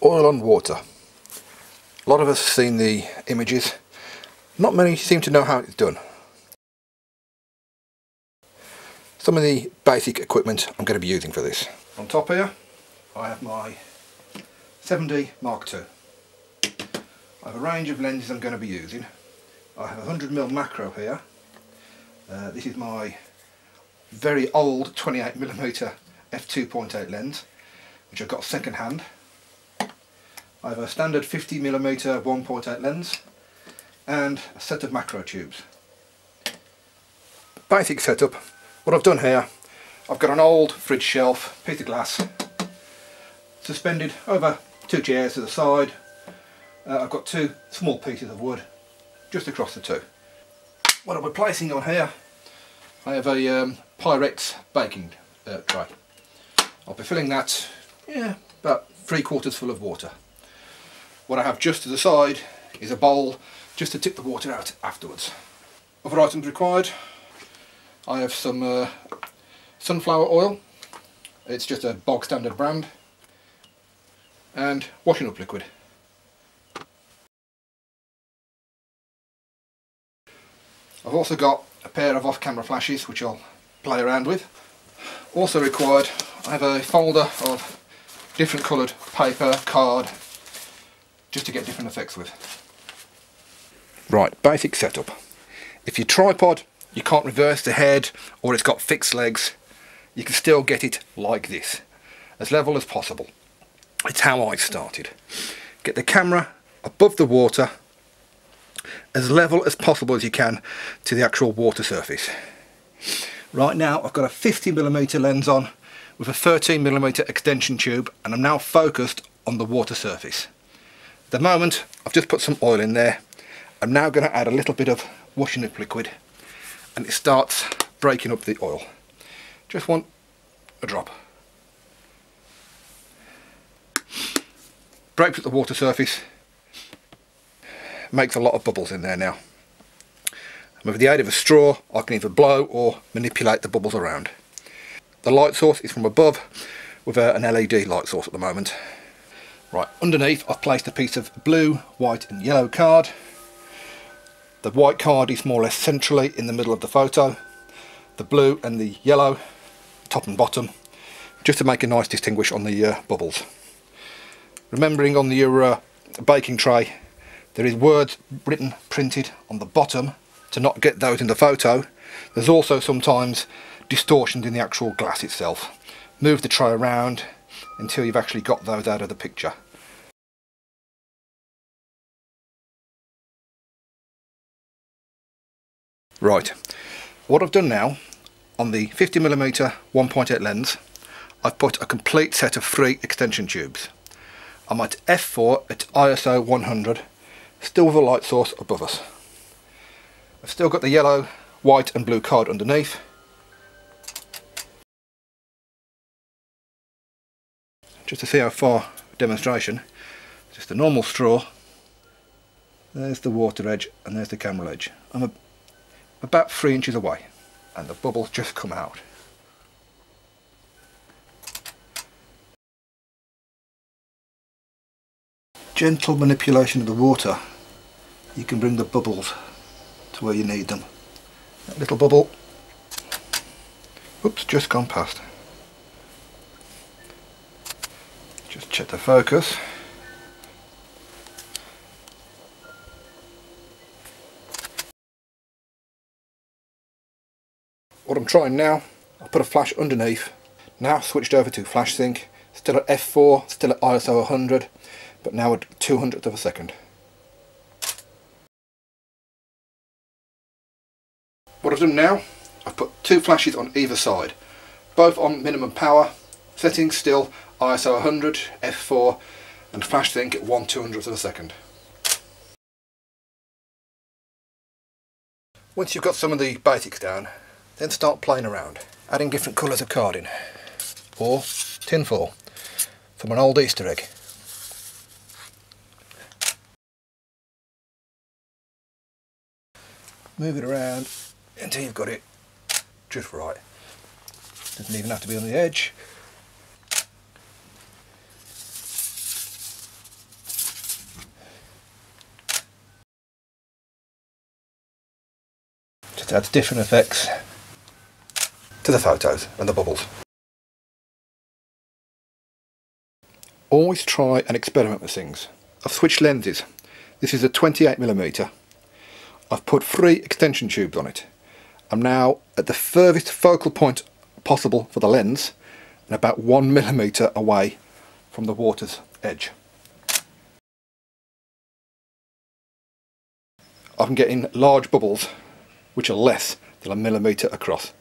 Oil on water. A lot of us have seen the images. Not many seem to know how it's done. Some of the basic equipment I'm going to be using for this. On top here I have my 7D Mark II. I have a range of lenses I'm going to be using. I have a 100mm macro here. This is my very old 28mm f2.8 lens, which I've got second hand. I have a standard 50mm 1.8 lens and a set of macro tubes. Basic setup. What I've done here, I've got an old fridge shelf, piece of glass, suspended over two chairs to the side. I've got two small pieces of wood just across the two. What I'll be placing on here, I have a Pyrex baking tray. I'll be filling that, about 3/4 full of water. What I have just to the side is a bowl just to tip the water out afterwards. Other items required, I have some sunflower oil. It's just a bog standard brand, and washing up liquid. I've also got a pair of off-camera flashes which I'll play around with. Also required, I have a folder of different coloured paper, card, just to get different effects with. Right, basic setup. If your tripod, you can't reverse the head or it's got fixed legs, you can still get it like this, as level as possible. It's how I started. Get the camera above the water, as level as possible as you can to the actual water surface. Right now I've got a 50mm lens on with a 13mm extension tube, and I'm now focused on the water surface. At the moment I've just put some oil in there. I'm now going to add a little bit of washing up liquid, and it starts breaking up the oil. Just want a drop. Breaks up the water surface, makes a lot of bubbles in there now. And with the aid of a straw I can either blow or manipulate the bubbles around. The light source is from above with an LED light source at the moment. Right, underneath I've placed a piece of blue, white and yellow card. The white card is more or less centrally in the middle of the photo. The blue and the yellow, top and bottom, just to make a nice distinguish on the bubbles. Remembering on your baking tray, there is words written, printed on the bottom to not get those in the photo. There's also sometimes distortions in the actual glass itself. Move the tray around until you've actually got those out of the picture. Right, what I've done now, on the 50mm 1.8 lens, I've put a complete set of 3 extension tubes. I'm at f4 at ISO 100, still with a light source above us. I've still got the yellow, white and blue card underneath. Just to see how far, demonstration, just a normal straw. There's the water edge and there's the camera edge. I'm about 3 inches away and the bubbles just come out. Gentle manipulation of the water, you can bring the bubbles to where you need them. That little bubble, oops, just gone past. Just check the focus. What I'm trying now, I'll put a flash underneath. Now switched over to flash sync, still at f4, still at ISO 100, but now at 200th of a second. What I've done now, I've put 2 flashes on either side, both on minimum power, settings still ISO 100, f4 and flash sync at 1/200th of a second. Once you've got some of the basics down, then start playing around, adding different colours of carding or tinfoil from an old Easter egg. Move it around until you've got it just right. Doesn't even have to be on the edge. just adds different effects to the photos and the bubbles. Always try and experiment with things. I've switched lenses. This is a 28mm. I've put 3 extension tubes on it. I'm now at the furthest focal point possible for the lens and about 1mm away from the water's edge. I'm getting large bubbles which are less than 1mm across.